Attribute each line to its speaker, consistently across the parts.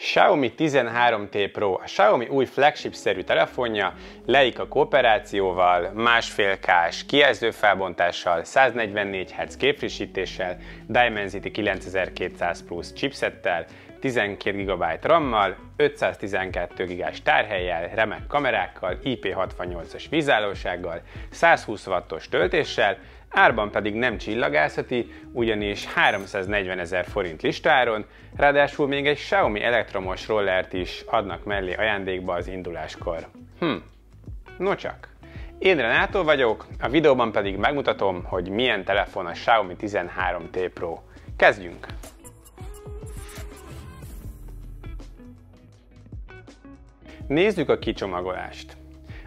Speaker 1: Xiaomi 13T Pro, a Xiaomi új flagship-szerű telefonja, Leica kooperációval, 1,5K-s kijelzőfelbontással, 144 Hz képfrissítéssel, Dimensity 9200 Plus chipsettel, 12 GB RAM-mal, 512 GB-s tárhellyel, remek kamerákkal, IP68-as vízállósággal, 120 wattos töltéssel, árban pedig nem csillagászati, ugyanis 340 000 forint listáron, ráadásul még egy Xiaomi elektromos rollert is adnak mellé ajándékba az induláskor. Nocsak. Én Renátó vagyok, a videóban pedig megmutatom, hogy milyen telefon a Xiaomi 13T Pro. Kezdjünk! Nézzük a kicsomagolást.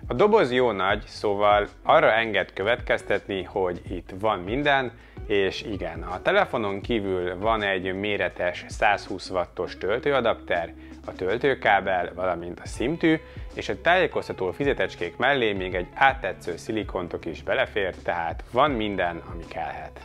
Speaker 1: A doboz jó nagy, szóval arra enged következtetni, hogy itt van minden, és igen, a telefonon kívül van egy méretes 120 wattos töltőadapter, a töltőkábel, valamint a SIM-tű, és a tájékoztató fizetecskék mellé még egy áttetsző szilikontok is belefér, tehát van minden, ami kellhet.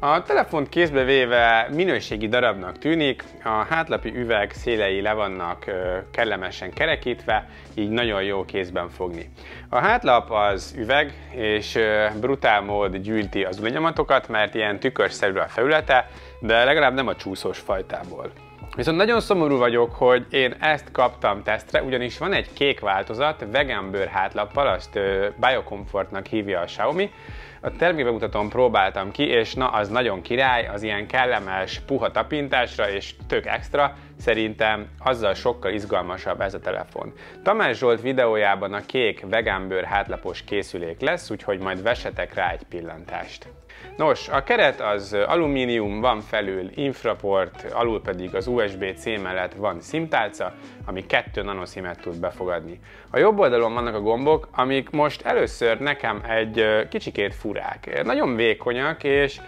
Speaker 1: A telefont kézbe véve minőségi darabnak tűnik, a hátlapi üveg szélei le vannak kellemesen kerekítve, így nagyon jó kézben fogni. A hátlap az üveg, és brutál mód gyűjti az ujjnyomatokat, mert ilyen tükörszerű a felülete, de legalább nem a csúszós fajtából. Viszont nagyon szomorú vagyok, hogy én ezt kaptam tesztre, ugyanis van egy kék változat, vegan bőr hátlappal, azt BioComfortnak hívja a Xiaomi. A termékbemutatón próbáltam ki, és na, az nagyon király, az ilyen kellemes, puha tapintásra, és tök extra, szerintem azzal sokkal izgalmasabb ez a telefon. Tamás Zsolt videójában a kék vegán bőr hátlapos készülék lesz, úgyhogy majd vessetek rá egy pillantást. Nos, a keret az alumínium, van felül infraport, alul pedig az USB-C mellett van SIM-tálca, ami 2 nanoszimet tud befogadni. A jobb oldalon vannak a gombok, amik most először nekem egy kicsikét furák. Nagyon vékonyak, és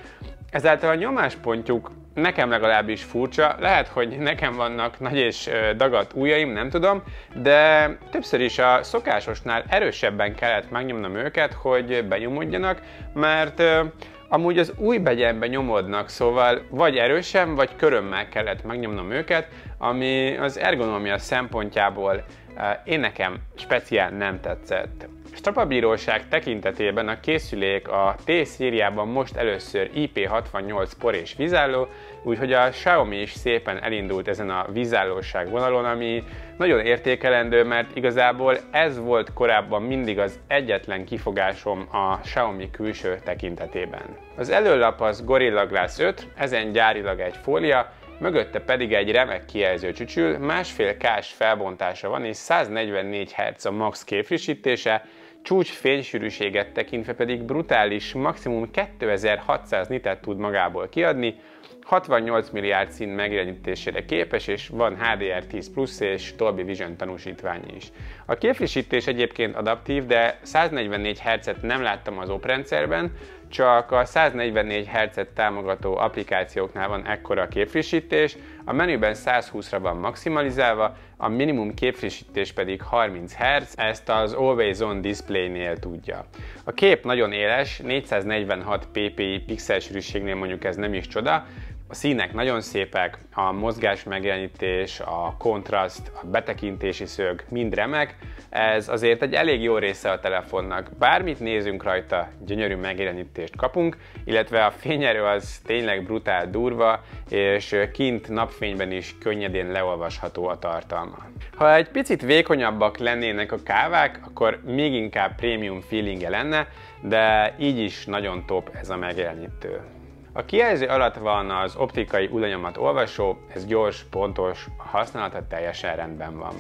Speaker 1: ezáltal a nyomáspontjuk nekem legalábbis furcsa, lehet, hogy nekem vannak nagy és dagadt ujjaim, nem tudom, de többször is a szokásosnál erősebben kellett megnyomnom őket, hogy benyomodjanak, mert amúgy az ujjbegyenbe nyomodnak, szóval vagy erősen, vagy körömmel kellett megnyomnom őket, ami az ergonómia szempontjából én nekem speciál nem tetszett. Strapabíróság tekintetében a készülék a T-szériában most először IP68 por és vízálló, úgyhogy a Xiaomi is szépen elindult ezen a vízállóság vonalon, ami nagyon értékelendő, mert igazából ez volt korábban mindig az egyetlen kifogásom a Xiaomi külső tekintetében. Az előlap az Gorilla Glass 5, ezen gyárilag egy fólia, mögötte pedig egy remek kijelző csücsül, 1,5K-s felbontása van és 144 Hz a max képfrissítése, csúcs fénysűrűséget tekintve pedig brutális, maximum 2600 nitet tud magából kiadni, 68 milliárd szín megjelenítésére képes, és van HDR10+ és Dolby Vision tanúsítvány is. A képfrissítés egyébként adaptív, de 144 Hz-et nem láttam az oprendszerben, csak a 144 Hz-et támogató applikációknál van ekkora a képfrissítés, a menüben 120-ra van maximalizálva, a minimum képfrissítés pedig 30 Hz, ezt az Always On Display-nél tudja. A kép nagyon éles, 446 ppi pixelsűrűségnél mondjuk ez nem is csoda, a színek nagyon szépek, a mozgás megjelenítés, a kontraszt, a betekintési szög mind remek, ez azért egy elég jó része a telefonnak. Bármit nézünk rajta, gyönyörű megjelenítést kapunk, illetve a fényerő az tényleg brutál durva, és kint napfényben is könnyedén leolvasható a tartalma. Ha egy picit vékonyabbak lennének a kávák, akkor még inkább prémium feelingje lenne, de így is nagyon top ez a megjelenítő. A kijelző alatt van az optikai ujjlenyomat olvasó, ez gyors, pontos, a használata teljesen rendben van.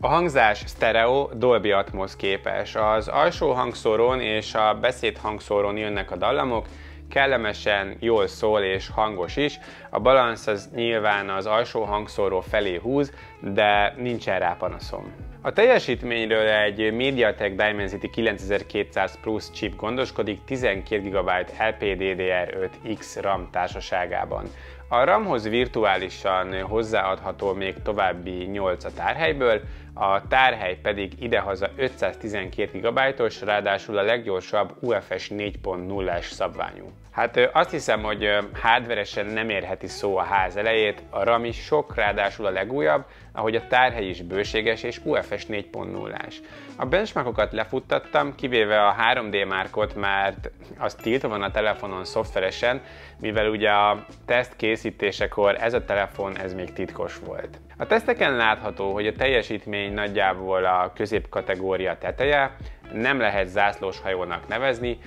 Speaker 1: A hangzás sztereó, Dolby Atmos képes. Az alsó hangszórón és a beszédhangszórón jönnek a dallamok, kellemesen jól szól és hangos is. A balansz az nyilván az alsó hangszóró felé húz, de nincsen rá panaszom. A teljesítményről egy MediaTek Dimensity 9200 Plus chip gondoskodik 12 GB LPDDR5X RAM társaságában. A RAM-hoz virtuálisan hozzáadható még további 8 a tárhelyből, a tárhely pedig idehaza 512 GB-os, ráadásul a leggyorsabb UFS 4.0-es szabványú. Hát azt hiszem, hogy hardveresen nem érheti szó a ház elejét, a RAM is sok, ráadásul a legújabb, ahogy a tárhely is bőséges és UFS 4.0-ás. A benchmarkokat lefuttattam, kivéve a 3D márkot, mert az tiltva van a telefonon szoftveresen, mivel ugye a teszt készítésekor ez a telefon még titkos volt. A teszteken látható, hogy a teljesítmény nagyjából a középkategória teteje, nem lehet zászlós hajónak nevezni.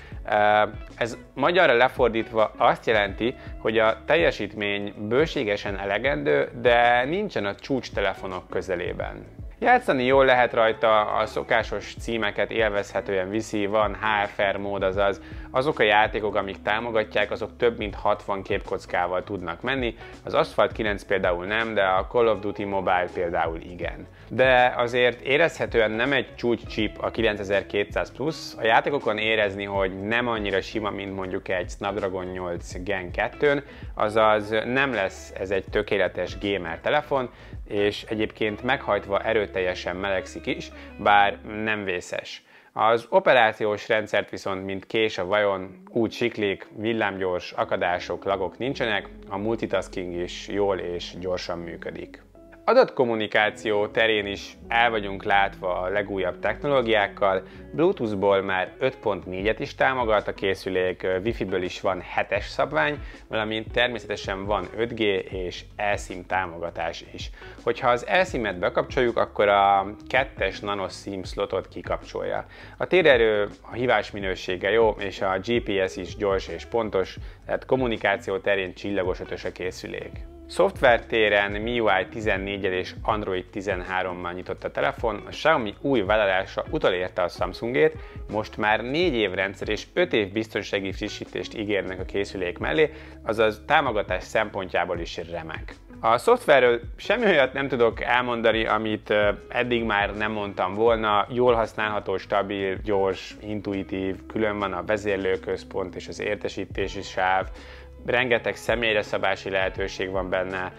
Speaker 1: Ez magyarra lefordítva azt jelenti, hogy a teljesítmény bőségesen elegendő, de nincsen a csúcs telefonok közelében. Játszani jól lehet rajta, a szokásos címeket élvezhetően viszi, van HFR mód, azaz azok a játékok, amik támogatják, azok több mint 60 képkockával tudnak menni. Az Asphalt 9 például nem, de a Call of Duty Mobile például igen. De azért érezhetően nem egy csúcs chip a 9200 Plus, a játékokon érezni, hogy nem annyira sima, mint mondjuk egy Snapdragon 8 Gen 2-n, azaz nem lesz ez egy tökéletes gamer telefon, és egyébként meghajtva erőteljesen melegszik is, bár nem vészes. Az operációs rendszert viszont, mint kés a vajon, úgy siklik, villámgyors, akadások, lagok nincsenek, a multitasking is jól és gyorsan működik. Adatkommunikáció terén is el vagyunk látva a legújabb technológiákkal, Bluetooth-ból már 5.4-et is támogat a készülék, Wi-Fi-ből is van 7-es szabvány, valamint természetesen van 5G és eSIM támogatás is. Hogyha az eSIM-et bekapcsoljuk, akkor a 2-es nano SIM slotot kikapcsolja. A térerő, a hívás minősége jó, és a GPS is gyors és pontos, tehát kommunikáció terén csillagos ötös a készülék. Szoftver téren MIUI 14-el és Android 13-mal nyitott a telefon, a Xiaomi új vállalása utolérte a Samsungét, most már 4 év rendszer és 5 év biztonsági frissítést ígérnek a készülék mellé, azaz támogatás szempontjából is remek. A szoftverről semmi olyat nem tudok elmondani, amit eddig már nem mondtam volna, jól használható, stabil, gyors, intuitív, külön van a vezérlőközpont és az értesítési sáv, rengeteg személyre szabási lehetőség van benne,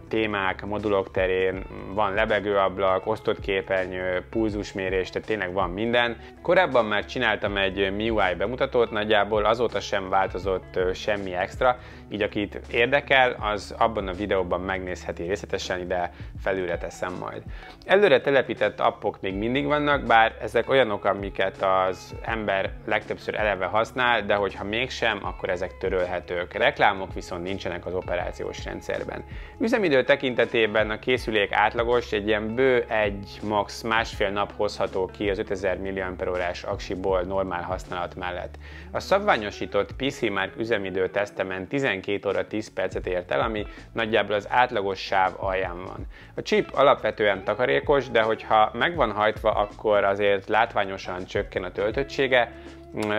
Speaker 1: témák, modulok terén, van lebegőablak, osztott képernyő, pulzusmérés, tehát tényleg van minden. Korábban már csináltam egy MIUI bemutatót, nagyjából azóta sem változott semmi extra, így akit érdekel, az abban a videóban megnézheti részletesen, ide felülre teszem majd. Előre telepített appok még mindig vannak, bár ezek olyanok, amiket az ember legtöbbször eleve használ, de hogyha mégsem, akkor ezek törölhetők. Reklámok viszont nincsenek az operációs rendszerben. Üzemidő tekintetében a készülék átlagos, egy ilyen bő max. Másfél nap hozható ki az 5000 mAh aksiból normál használat mellett. A szabványosított PCMark üzemidő tesztemen 12 óra 10 percet ért el, ami nagyjából az átlagos sáv alján van. A chip alapvetően takarékos, de hogyha meg van hajtva, akkor azért látványosan csökken a töltöttsége.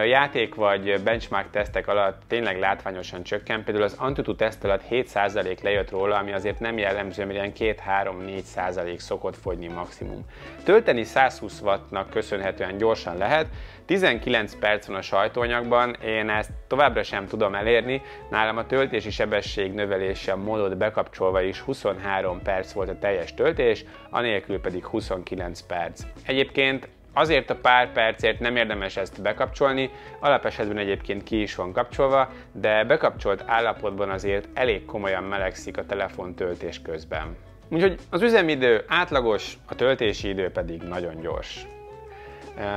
Speaker 1: Játék vagy benchmark tesztek alatt tényleg látványosan csökken, például az Antutu teszt alatt 7% lejött róla, ami azért nem jellemző, mert ilyen 2-3-4% szokott fogyni maximum. Tölteni 120 wattnak köszönhetően gyorsan lehet, 19 perc van a sajtóanyagban, én ezt továbbra sem tudom elérni, nálam a töltési sebesség növelése módot bekapcsolva is 23 perc volt a teljes töltés, anélkül pedig 29 perc. Egyébként azért a pár percért nem érdemes ezt bekapcsolni, alapesetben egyébként ki is van kapcsolva, de bekapcsolt állapotban azért elég komolyan melegszik a telefon töltés közben. Úgyhogy az üzemidő átlagos, a töltési idő pedig nagyon gyors.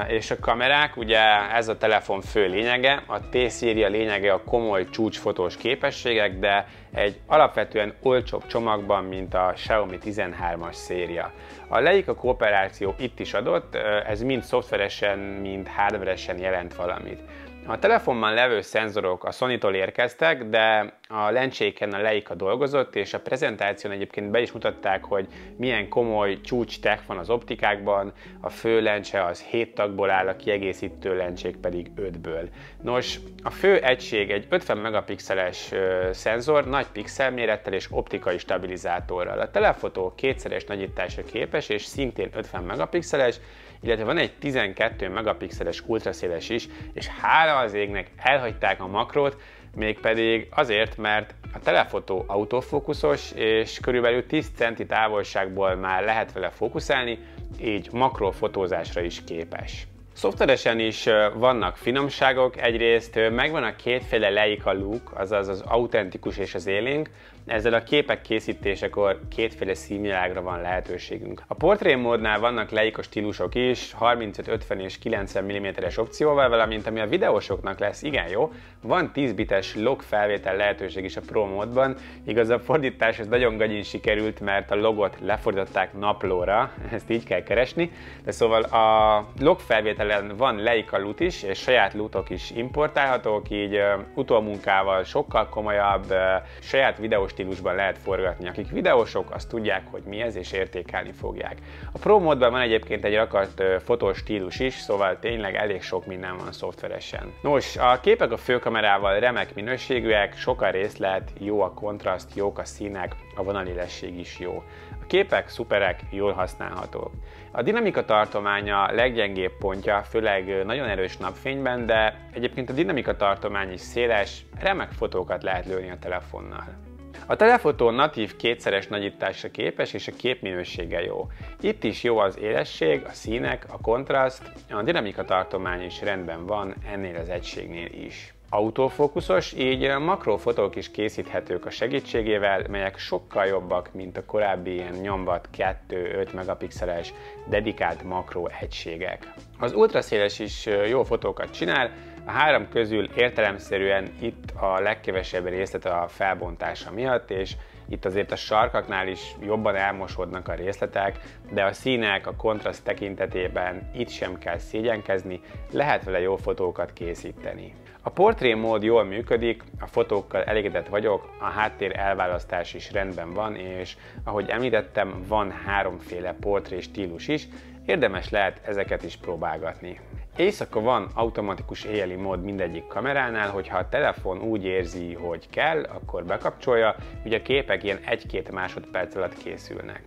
Speaker 1: És a kamerák, ugye ez a telefon fő lényege, a T-széria lényege a komoly csúcsfotós képességek, de egy alapvetően olcsóbb csomagban, mint a Xiaomi 13-as széria. A Leica kooperáció itt is adott, ez mind szoftveresen, mind hardveresen jelent valamit. A telefonban levő szenzorok a Sony-tól érkeztek, de a lencséken a Leica dolgozott, és a prezentáción egyébként be is mutatták, hogy milyen komoly csúcs tech van az optikákban, a fő lencse az 7 tagból áll, a kiegészítő lencsék pedig 5-ből. Nos, a fő egység egy 50 megapixeles szenzor, nagy pixelmérettel és optikai stabilizátorral. A telefotó kétszeres nagyításra képes, és szintén 50 megapixeles, illetve van egy 12 megapixeles ultraszéles is, és hála az égnek elhagyták a makrót, mégpedig azért, mert a telefotó autofókuszos, és körülbelül 10 centi távolságból már lehet vele fókuszálni, így makrofotózásra is képes. Szoftveresen is vannak finomságok, egyrészt megvan a kétféle Leica look, azaz az autentikus és az élénk, ezzel a képek készítésekor kétféle színvilágra van lehetőségünk. A portré módnál vannak Leica stílusok is, 35, 50 és 90 mm-es opcióval, valamint ami a videósoknak lesz igen jó, van 10 bites log felvétel lehetőség is a Pro módban, igaz a fordítás ez nagyon gagyin sikerült, mert a logot lefordították naplóra, ezt így kell keresni, de szóval a log felvételen van Leica LUT is, és saját lutok is importálhatók, így utómunkával sokkal komolyabb, saját videós stílusban lehet forgatni. Akik videósok, azt tudják, hogy mi ez, és értékelni fogják. A Pro módban van egyébként egy rakart fotós stílus is, szóval tényleg elég sok minden van szoftveresen. Nos, a képek a főkamerával remek minőségűek, sok a részlet, jó a kontraszt, jók a színek, a vonalélesség is jó. A képek szuperek, jól használhatók. A dinamika tartománya leggyengébb pontja, főleg nagyon erős napfényben, de egyébként a dinamika tartomány is széles, remek fotókat lehet lőni a telefonnal. A telefotó natív kétszeres nagyításra képes, és a képminősége jó. Itt is jó az élesség, a színek, a kontraszt, a dinamika tartomány is rendben van ennél az egységnél is. Autofókuszos, így makrofotók is készíthetők a segítségével, melyek sokkal jobbak, mint a korábbi ilyen nyomvat 2-5 megapixeles dedikált makro egységek. Az ultraszéles is jó fotókat csinál, a három közül értelemszerűen itt a legkevesebb részlet a felbontása miatt, és itt azért a sarkaknál is jobban elmosódnak a részletek, de a színek, a kontraszt tekintetében itt sem kell szégyenkezni, lehet vele jó fotókat készíteni. A portré mód jól működik, a fotókkal elégedett vagyok, a háttér elválasztás is rendben van, és ahogy említettem, van háromféle portré stílus is, érdemes lehet ezeket is próbálgatni. Éjszaka van automatikus éjjeli mód mindegyik kameránál, hogyha a telefon úgy érzi, hogy kell, akkor bekapcsolja, ugye a képek ilyen 1-2 másodperc alatt készülnek.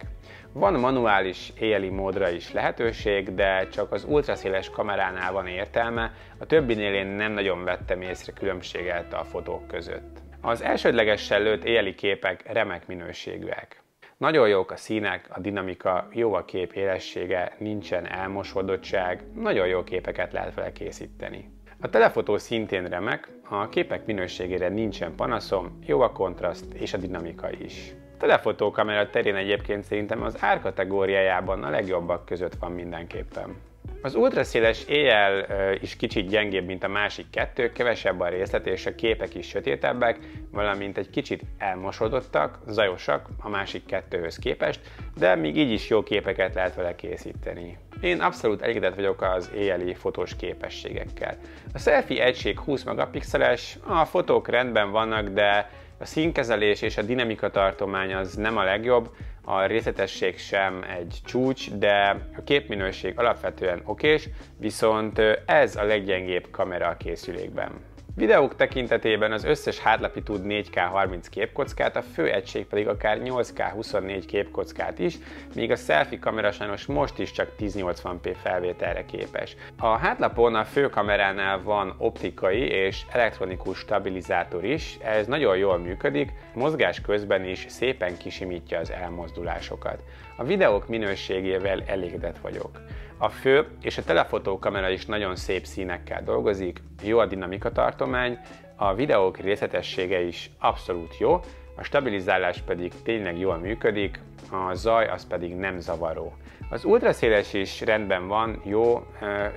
Speaker 1: Van manuális éjjeli módra is lehetőség, de csak az ultraszéles kameránál van értelme, a többinél én nem nagyon vettem észre különbséget a fotók között. Az elsődlegesen lőtt éjjeli képek remek minőségűek. Nagyon jók a színek, a dinamika, jó a kép élessége, nincsen elmosódottság, nagyon jó képeket lehet vele készíteni. A telefotó szintén remek, a képek minőségére nincsen panaszom, jó a kontraszt és a dinamika is. A telefotókamera terén egyébként szerintem az árkategóriájában a legjobbak között van mindenképpen. Az ultraszéles éjjel is kicsit gyengébb, mint a másik kettő, kevesebb a részlet és a képek is sötétebbek, valamint egy kicsit elmosódottak, zajosak a másik kettőhöz képest, de még így is jó képeket lehet vele készíteni. Én abszolút elégedett vagyok az éjjeli fotós képességekkel. A selfie egység 20 megapixeles, a fotók rendben vannak, de a színkezelés és a dinamika tartomány az nem a legjobb, a részletesség sem egy csúcs, de a képminőség alapvetően okés, viszont ez a leggyengébb kamera a készülékben. Videók tekintetében az összes hátlapi tud 4K 30 képkockát, a fő egység pedig akár 8K 24 képkockát is, míg a selfie kamera sajnos most is csak 1080p felvételre képes. A hátlapon a fő kameránál van optikai és elektronikus stabilizátor is, ez nagyon jól működik, mozgás közben is szépen kisimítja az elmozdulásokat. A videók minőségével elégedett vagyok. A fő és a telefotókamera is nagyon szép színekkel dolgozik, jó a dinamika tartomány, a videók részletessége is abszolút jó, a stabilizálás pedig tényleg jól működik, a zaj az pedig nem zavaró. Az ultraszéles is rendben van, jó,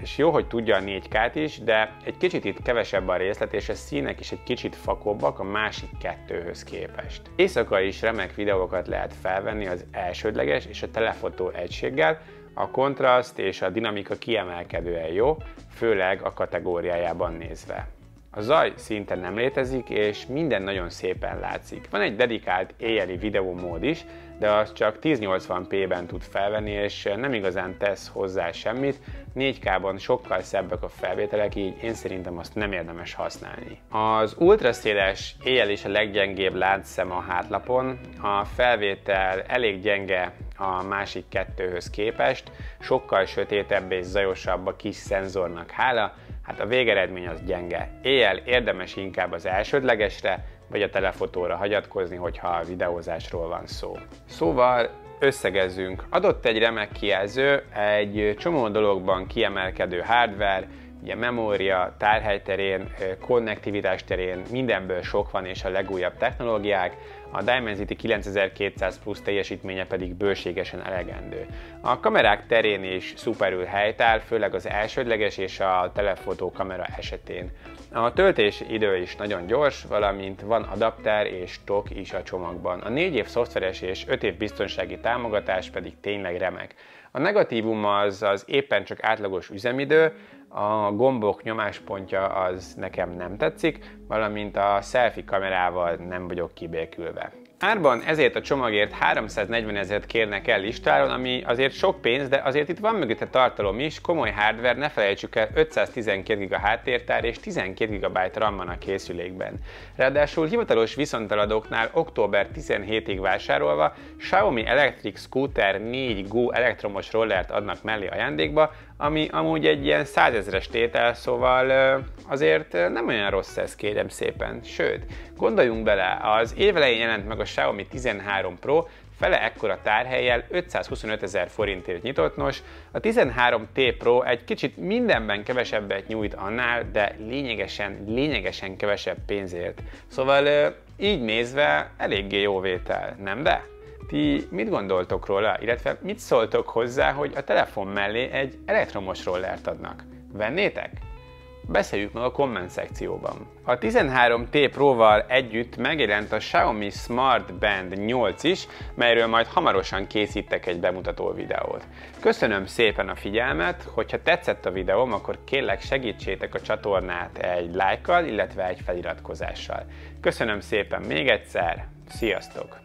Speaker 1: és jó, hogy tudja a 4K-t is, de egy kicsit itt kevesebb a részlet, és a színek is egy kicsit fakóbbak a másik kettőhöz képest. Éjszaka is remek videókat lehet felvenni az elsődleges és a telefotó egységgel, a kontraszt és a dinamika kiemelkedően jó, főleg a kategóriájában nézve. A zaj szinte nem létezik, és minden nagyon szépen látszik. Van egy dedikált éjjeli videómód is, de az csak 1080p-ben tud felvenni, és nem igazán tesz hozzá semmit. 4K-ban sokkal szebbek a felvételek, így én szerintem azt nem érdemes használni. Az ultraszéles éjjel is a leggyengébb láncszem a hátlapon. A felvétel elég gyenge a másik kettőhöz képest, sokkal sötétebb és zajosabb a kis szenzornak hála, hát a végeredmény az gyenge. Éjjel érdemes inkább az elsődlegesre, vagy a telefotóra hagyatkozni, hogyha a videózásról van szó. Szóval összegezzünk. Adott egy remek kijelző, egy csomó dologban kiemelkedő hardware, ugye memória, tárhely terén, konnektivitás terén mindenből sok van, és a legújabb technológiák, a Dimensity 9200 Plus teljesítménye pedig bőségesen elegendő. A kamerák terén is szuperül helytáll, főleg az elsődleges és a telefoto kamera esetén. A töltés idő is nagyon gyors, valamint van adapter és TOC is a csomagban. A 4 év szoftveres és 5 év biztonsági támogatás pedig tényleg remek. A negatívum az éppen csak átlagos üzemidő, a gombok nyomáspontja az nekem nem tetszik, valamint a selfie kamerával nem vagyok kibékülve. Árban ezért a csomagért 340 000 kérnek el listáron, ami azért sok pénz, de azért itt van mögötte tartalom is, komoly hardware, ne felejtsük el, 512 GB háttértár és 12 GB RAM van a készülékben. Ráadásul hivatalos viszonteladóknál október 17-ig vásárolva Xiaomi Electric Scooter 4 Go elektromos rollert adnak mellé ajándékba, ami amúgy egy ilyen 100 000-es tétel, szóval azért nem olyan rossz ez, kérem szépen. Sőt, gondoljunk bele, az év elején jelent meg a Xiaomi 13 Pro, fele ekkora tárhellyel 525 000 forintért nyitott. Nos, a 13T Pro egy kicsit mindenben kevesebbet nyújt annál, de lényegesen kevesebb pénzért. Szóval így nézve eléggé jó vétel, nem de? Ti mit gondoltok róla, illetve mit szóltok hozzá, hogy a telefon mellé egy elektromos rollert adnak? Vennétek? Beszéljük meg a komment szekcióban. A 13T Pro-val együtt megjelent a Xiaomi Smart Band 8 is, melyről majd hamarosan készítek egy bemutató videót. Köszönöm szépen a figyelmet, hogyha tetszett a videóm, akkor kérlek segítsétek a csatornát egy lájkkal, illetve egy feliratkozással. Köszönöm szépen még egyszer, sziasztok!